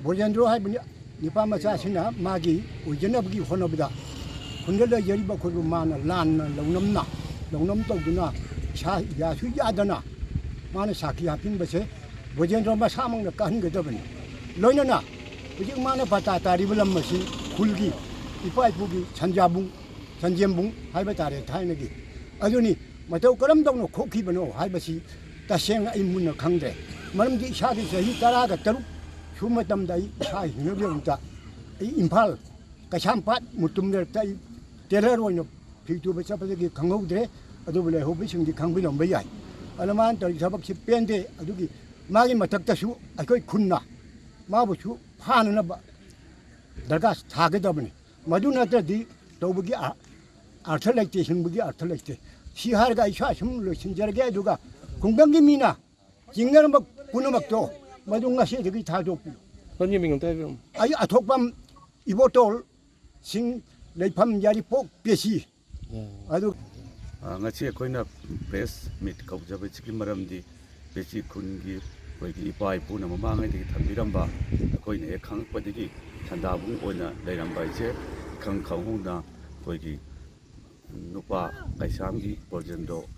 보젠드로 하이브니 니파마차시나 마기 우제나부기 호노비다 군들의 열이바 고루마나 란나 롱넘나 롱넘도구나 차 야수 야다나 마나 사키 하핀 버세 보젠드로마 사먹나 까한 거더버니 너희나 우지 마나 바타타리블람 머신 굴기 이파이부기 전자붕 전잼붕 하이바타레 타이너기 아주니 마도 그럼동노 코키버노 하이바시 따생 이문나 강대 마름기 샤디 세히 따라가 따루 슈마담다 이 샤이 너병다 이 임팔 가샴팟 무tum들 따이 테러로노 피투버 잡아기 강호들에 아도블레 호비싱기 강비 넘버 야이 알만 더 잡박시 뺀데 아두기 마기 마탁다슈 아거이 군나 마부슈 파는 바 다가 사게더버니 마두나더디 도부기 아틀렉티 신부기 아틀렉티 시하르가 이샤심로 신저게 누가 공병기 미나 징나는 막 군어막도 마둥가시 되게 다 줬고 언니 민경대 그럼 아이 아톡밤 이보돌 싱 레팜 야리폭 베시 아주 ngasi koina press meet kaujaba chiki maramdi bechi kungi koigi ipai puna mamangai digi thambiramba koina e khang padigi thandabung oina leiramba che khang khanguna koigi nupa kaisamgi projendo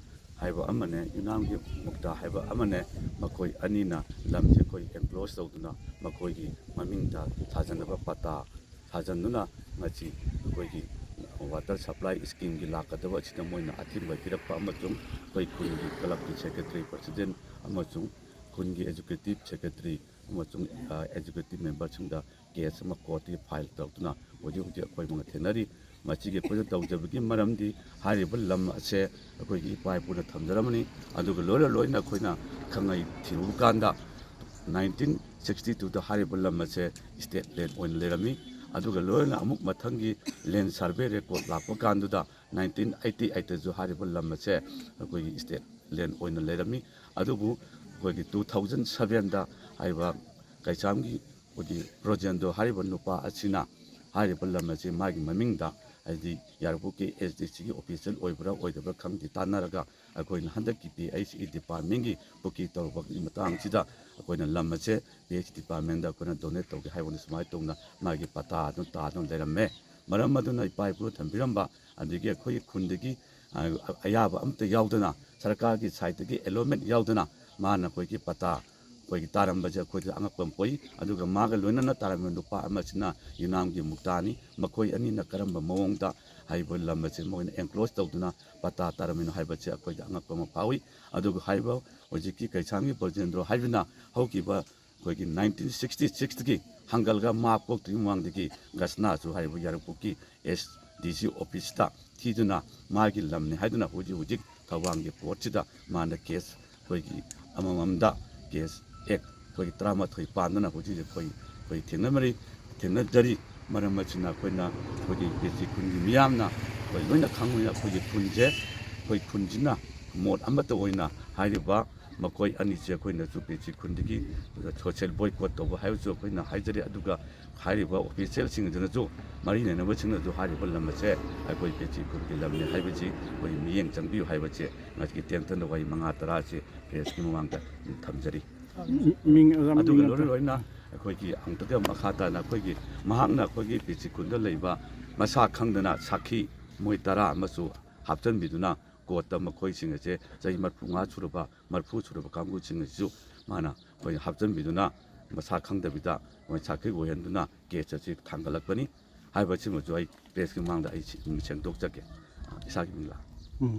haiba amane yunamgi mukta haiba amane makoi anina lamje koi enclose tawduna makoigi mamingda thajanaba pata thajanuna ngachi koigi water supply scheme gi lakadaba chita moina athim bai pirakpa amachung koi khungi club ki secretary president amachung khungi executive secretary amachung executive member chungda case ma court ki file tawtuna oji oji koi manga thenari machi ge project tawjabagi maramdi haribal lam ase koi gi pai puna thamjaramani aduga loina khoina khangai thiru kanda 1962 da haribal lam ase state land on lerami aduga loina amuk mathangi land survey record lakpa kanduda 1988 ju haribal lam ase koi state land on lerami adubu koi 2007 da aiba kaichamgi koi projendo haribal nupa achina haribal lam ase magi mamingda aidi yarbuki SDC gi official oibra oidabra khamdi tanaraga akoina handaki PHE department gi buki tawbak matang sida akoina lam ase PHE department da akoina donate tawgi haibon smai tongna magi pata no ta no leramme maram maduna ipai pu thambiramba adigi akoi khundigi ayaba amta yaudana sarkar gi side gi allotment yaudana mana koi gi pata koi taram baje koi angapam koi aduga maga loinana taram nupa amachina yunam gi muktani makoi ani na karamba mawongda haibol lambache moina enclose tawduna pata taramino haibache koi angapam pawi aduga haiba ojiki kaichangi projendro haibina haukiba koi gi 1966 gi hangalga mapok timwangdigi gasna su haibu yarpuki SDC office ta thiduna magi lamne haiduna hujik thawanggi porchida mana case koi gi amamamda case ek koi trama thoi pandana hoji koi thenamari thenadari maramachina koina koi basic kungi miyamna koi loina khanguna koi kunje koi kunjina mod amata oina haiba makoi ani che koina chu basic kundigi social boycott to haiu chu koina haijari aduga haiba official sing jana chu mari ne na chingna chu haiba lamache koi basic kungi lamne haibaji koi miyeng changbiu haibache ngaki tengtan wai manga tara che pes ki mangta thamjari aduga loina akoigi angtaga makhata na akoigi mahakna akoigi pichikunda leiba masa khangdana sakhi moi tara amasu hapchan biduna kota makoi singase jai marpunga churuba marpu churuba kamgu singsu mana koi hapchan biduna masa khangda bida moi sakhi gohenduna ke chachi thangalakpani haibachi mo joi press ki mangda ai sengdok jake isagi mingla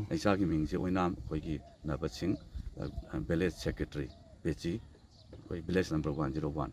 isagi mingje oinam koigi nabaching village secretary Bechi, village number 101.